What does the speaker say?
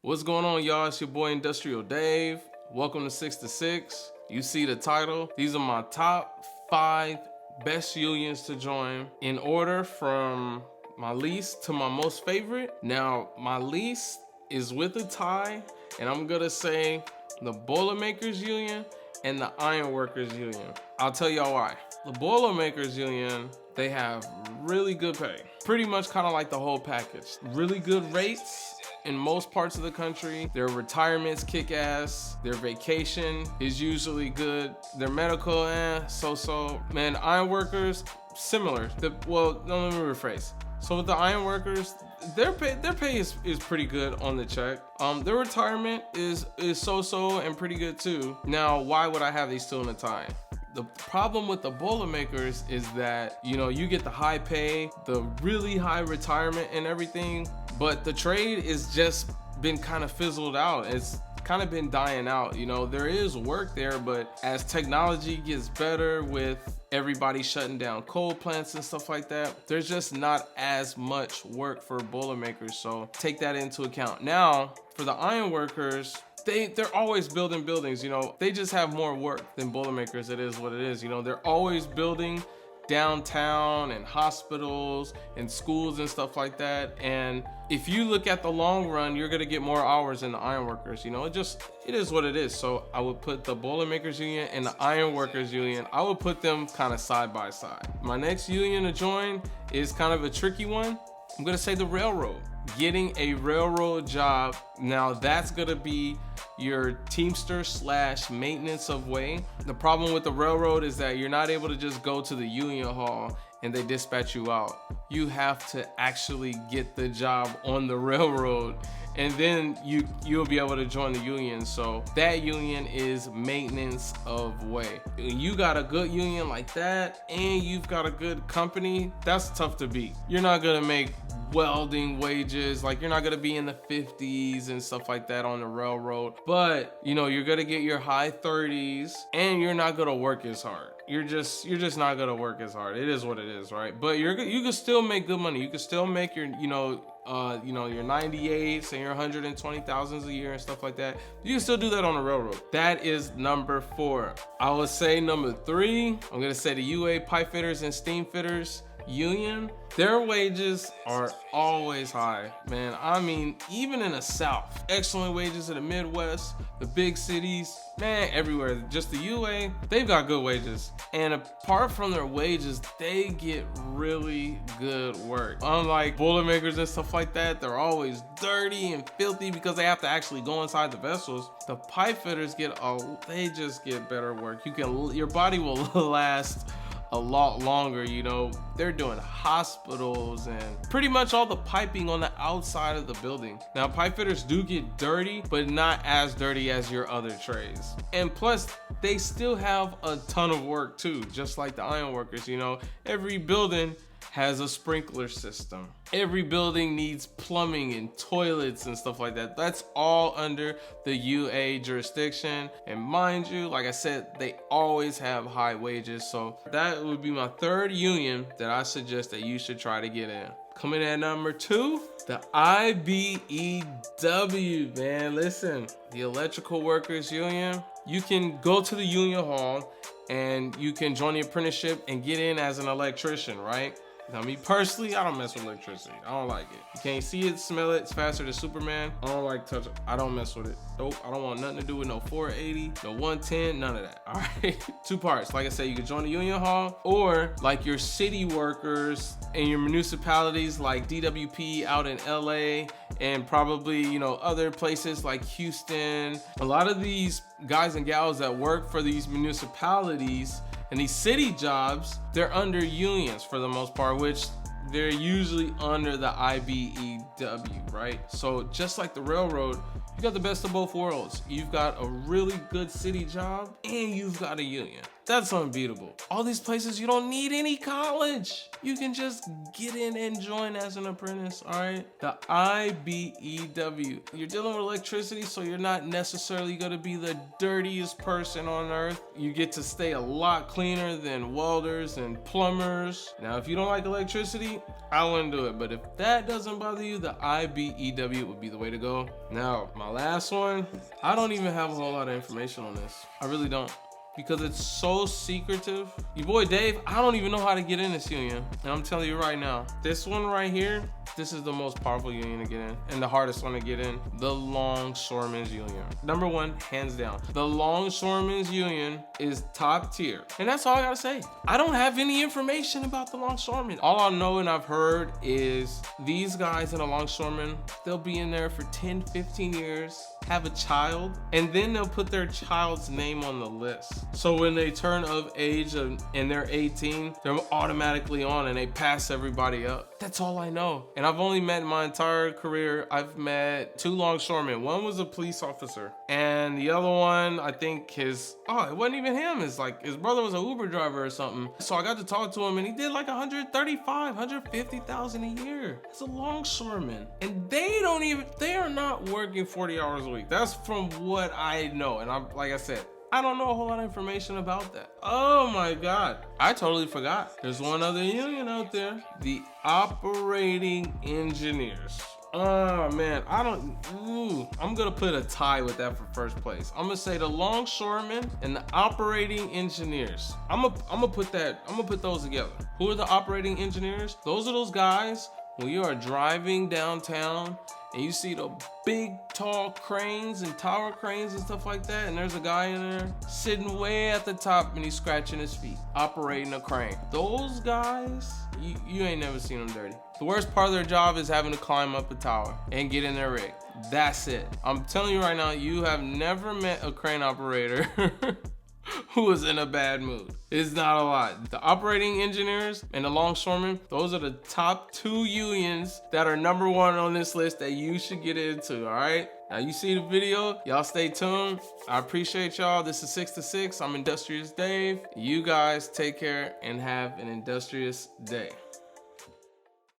What's going on, y'all? It's your boy Industrial Dave. Welcome to 6 to 6. You see the title. These are my top 5 best unions to join in order from my least to my most favorite. Now, my least is with a tie, and I'm gonna say the Boilermakers Union and the Ironworkers Union. I'll tell y'all why. The Boilermakers Union, they have really good pay. Pretty much kind of like the whole package. Really good rates in most parts of the country. Their retirements kick ass. Their vacation is usually good. Their medical, so-so. Man, Ironworkers, similar. Well, no, let me rephrase. So with the Ironworkers, their pay is pretty good on the check. Their retirement is so-so and pretty good too. Now, why would I have these two in a tie? The problem with the Boilermakers is that, you get the high pay, the really high retirement and everything, but the trade is just been kind of fizzled out. It's kind of been dying out. There is work there, but as technology gets better with everybody shutting down coal plants and stuff like that, there's just not as much work for Boilermakers. So take that into account. Now, for the Ironworkers, they're always building buildings. They just have more work than Boilermakers. It is what it is. They're always building downtown and hospitals and schools and stuff like that. And if you look at the long run, you're gonna get more hours in the Ironworkers. It is what it is. So I would put the Boilermakers Union and the Ironworkers Union, I would put them kind of side by side. My next union to join is kind of a tricky one. I'm gonna say the railroad. Getting a railroad job, now that's gonna be your Teamster / maintenance of way. The problem with the railroad is that you're not able to just go to the union hall and they dispatch you out. You have to actually get the job on the railroad, and then you'll be able to join the union. So that union is maintenance of way. You got a good union like that and you've got a good company, that's tough to beat. You're not gonna make welding wages, like you're not gonna be in the 50s and stuff like that on the railroad, but you're gonna get your high 30s and you're not gonna work as hard. You're just not gonna work as hard. It is what it is, right? But you can still make good money. You can still make your your 98s and your 120,000s a year and stuff like that. You can still do that on the railroad. That is number 4. I would say number 3, I'm gonna say the UA Pipe Fitters and Steam Fitters Union. Their wages are always high, man. I mean, even in the South, excellent wages in the Midwest, the big cities, man, everywhere. Just the UA, they've got good wages. And apart from their wages, they get really good work. Unlike Boilermakers and stuff like that, they're always dirty and filthy because they have to actually go inside the vessels. The pipe fitters they just get better work. Your body will last a lot longer. They're doing hospitals and pretty much all the piping on the outside of the building. Now, pipe fitters do get dirty, but not as dirty as your other trades. And plus, they still have a ton of work too, just like the Ironworkers. Every building has a sprinkler system. Every building needs plumbing and toilets and stuff like that. That's all under the UA jurisdiction. And mind you, like I said, they always have high wages. So that would be my 3rd union that I suggest that you should try to get in. Coming at number 2, the IBEW, man. Listen, the Electrical Workers Union. You can go to the union hall and you can join the apprenticeship and get in as an electrician, right? Now, me personally, I don't mess with electricity. I don't like it. You can't see it, smell it. It's faster than Superman. I don't like touch it. I don't mess with it. Nope. I don't want nothing to do with no 480, no 110, none of that. All right. 2 parts. Like I said, you can join the union hall, or like your city workers in your municipalities like DWP out in LA and probably, other places like Houston. A lot of these guys and gals that work for these municipalities and these city jobs, they're under unions for the most part, which they're usually under the IBEW, right? So just like the railroad, you got the best of both worlds. You've got a really good city job and you've got a union. That's unbeatable. All these places, you don't need any college. You can just get in and join as an apprentice, all right? The IBEW. You're dealing with electricity, so you're not necessarily gonna be the dirtiest person on earth. You get to stay a lot cleaner than welders and plumbers. Now, if you don't like electricity, I wouldn't do it. But if that doesn't bother you, the IBEW would be the way to go. Now, my last one, I don't even have a whole lot of information on this. I really don't. Because it's so secretive. Your boy Dave, I don't even know how to get in this union. And I'm telling you right now, this one right here, this is the most powerful union to get in and the hardest one to get in, the Longshoremen's Union. Number one, hands down. The Longshoremen's Union is top tier. And that's all I gotta say. I don't have any information about the Longshoremen. All I know and I've heard is these guys in the Longshoremen, they'll be in there for 10, 15 years, have a child, and then they'll put their child's name on the list. So when they turn of age and they're 18, they're automatically on and they pass everybody up. That's all I know. And I've only met in my entire career, I've met 2 longshoremen. One was a police officer and the other one, I think it wasn't even him. It's like his brother was an Uber driver or something. So I got to talk to him and he did like 135, 150,000 a year. It's a longshoreman. And they are not working 40 hours a week. That's from what I know. And like I said, I don't know a whole lot of information about that. Oh my God. I totally forgot. There's one other union out there. The operating engineers. Oh man, I'm gonna put a tie with that for first place. I'm gonna say the longshoremen and the operating engineers. I'm gonna put those together. Who are the operating engineers? Those are those guys when you are driving downtown and you see the big tall cranes and tower cranes and stuff like that, and there's a guy in there sitting way at the top and he's scratching his feet, operating a crane. Those guys, you ain't never seen them dirty. The worst part of their job is having to climb up a tower and get in their rig. That's it. I'm telling you right now, you have never met a crane operator who was in a bad mood. It's not a lot. The operating engineers and the longshoremen, those are the top 2 unions that are number 1 on this list that you should get into, all right? Now you see the video, y'all stay tuned. I appreciate y'all. This is 6 to 6. I'm Industrious Dave. You guys take care and have an industrious day.